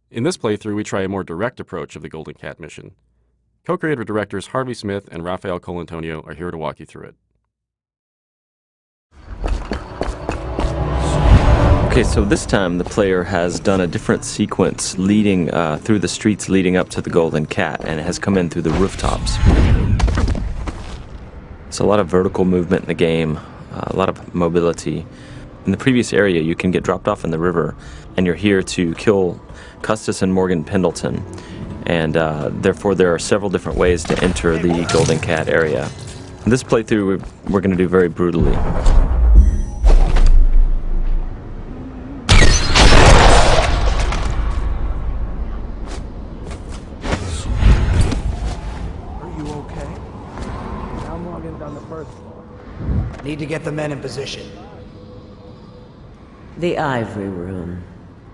In this playthrough, we try a more direct approach of the Golden Cat mission. Co-creative directors Harvey Smith and Rafael Colantonio are here to walk you through it. Okay, so this time the player has done a different sequence leading through the streets leading up to the Golden Cat, and it has come in through the rooftops. It's a lot of vertical movement in the game, a lot of mobility. In the previous area, you can get dropped off in the river, and you're here to kill Custis and Morgan Pendleton. And therefore, there are several different ways to enter the Golden Cat area. In this playthrough, we're going to do very brutally. Need to get the men in position. The Ivory Room.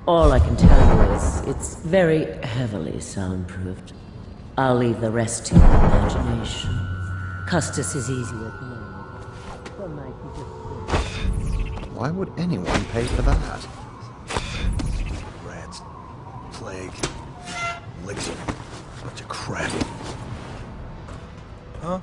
All I can tell you is it's very heavily soundproofed. I'll leave the rest to your imagination. Custis is easy at the moment. Some night he just... Why would anyone pay for that? Rats, plague, elixir, bunch of crap. Huh?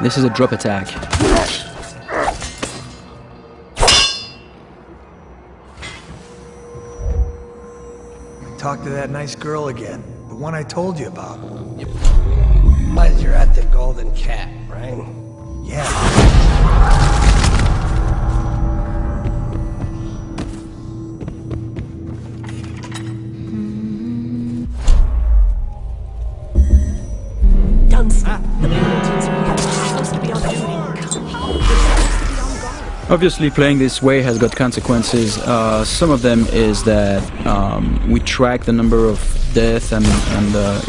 This is a drop attack. Talk to that nice girl again. The one I told you about. Yep. But you're at the Golden Cat, right? Yeah. Obviously, playing this way has got consequences. Some of them is that we track the number of death and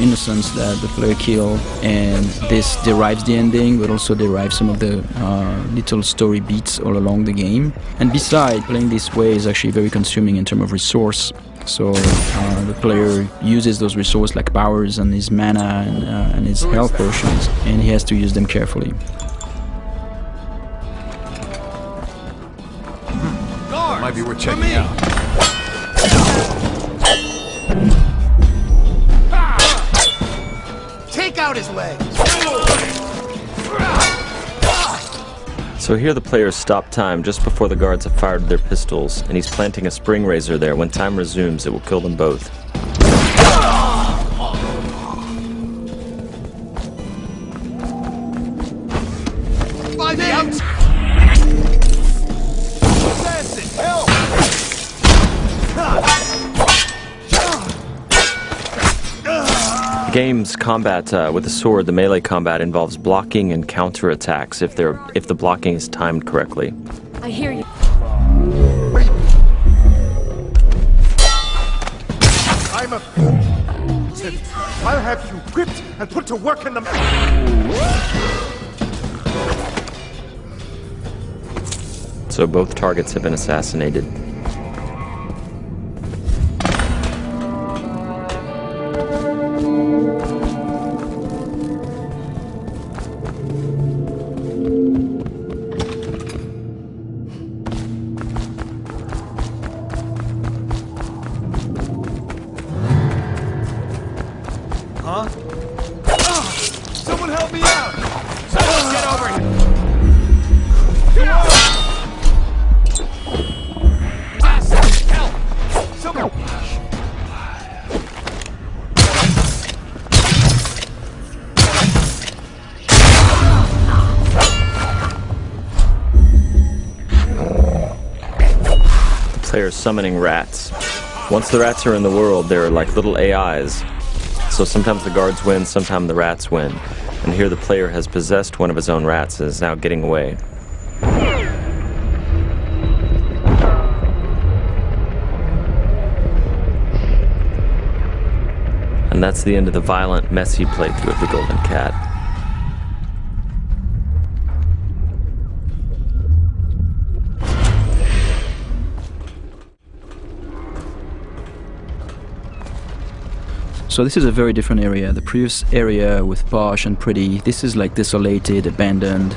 innocents that the player kill, and this derives the ending, but also derives some of the little story beats all along the game. And besides, playing this way is actually very consuming in terms of resource. So the player uses those resources like powers and his mana and his health potions, and he has to use them carefully. Might be worth checking out. Take out his legs. So here the player stopped time just before the guards have fired their pistols, and he's planting a spring razor there. When time resumes, it will kill them both. Find me out. Game's combat with the sword, the melee combat, involves blocking and counterattacks if the blocking is timed correctly. I hear you. I'm a... I'll have you whipped and put to work in the... So both targets have been assassinated. Huh? Someone help me out! Someone get over here! Help! Someone... The player's summoning rats. Once the rats are in the world, they're like little AIs. So sometimes the guards win, sometimes the rats win. And here the player has possessed one of his own rats and is now getting away. And that's the end of the violent, messy playthrough of the Golden Cat. So this is a very different area. The previous area with posh and pretty, this is like desolated, abandoned.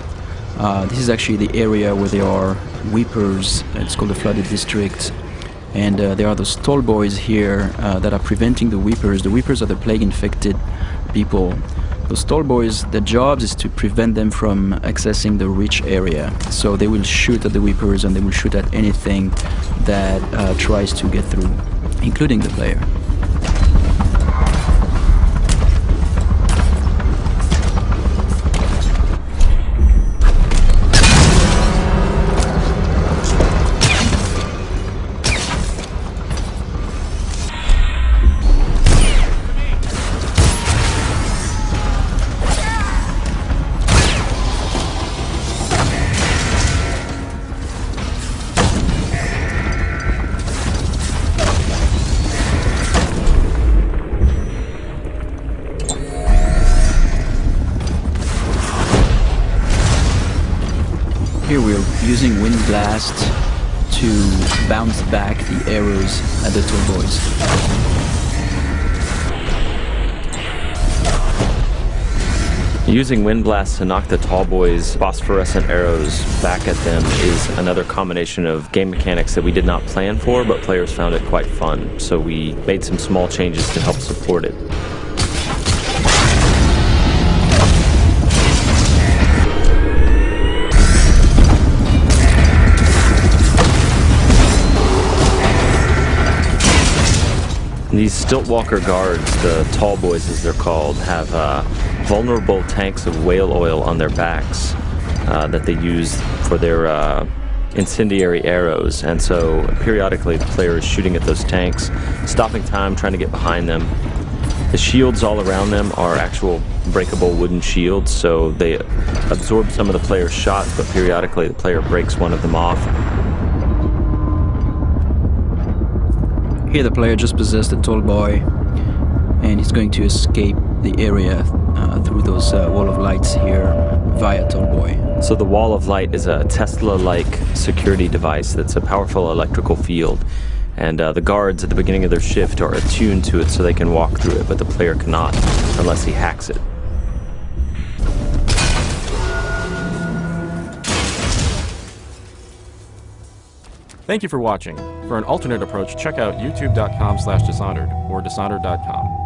This is actually the area where there are weepers. It's called the flooded district. And there are those tall boys here that are preventing the weepers. The weepers are the plague-infected people. Those tall boys, their job is to prevent them from accessing the rich area. So they will shoot at the weepers and they will shoot at anything that tries to get through, including the player. Here we're using Wind Blast to bounce back the arrows at the tall boys. Using Wind Blast to knock the tall boys' phosphorescent arrows back at them is another combination of game mechanics that we did not plan for, but players found it quite fun. So we made some small changes to help support it. These Stiltwalker guards, the tall boys as they're called, have vulnerable tanks of whale oil on their backs that they use for their incendiary arrows. And so periodically the player is shooting at those tanks, stopping time, trying to get behind them. The shields all around them are actual breakable wooden shields, so they absorb some of the player's shots, but periodically the player breaks one of them off. Here the player just possessed a tall boy and he's going to escape the area through those wall of lights here via tall boy. So the wall of light is a Tesla-like security device that's a powerful electrical field. And the guards at the beginning of their shift are attuned to it so they can walk through it, but the player cannot unless he hacks it. Thank you for watching. For an alternate approach, check out youtube.com/Dishonored or Dishonored.com.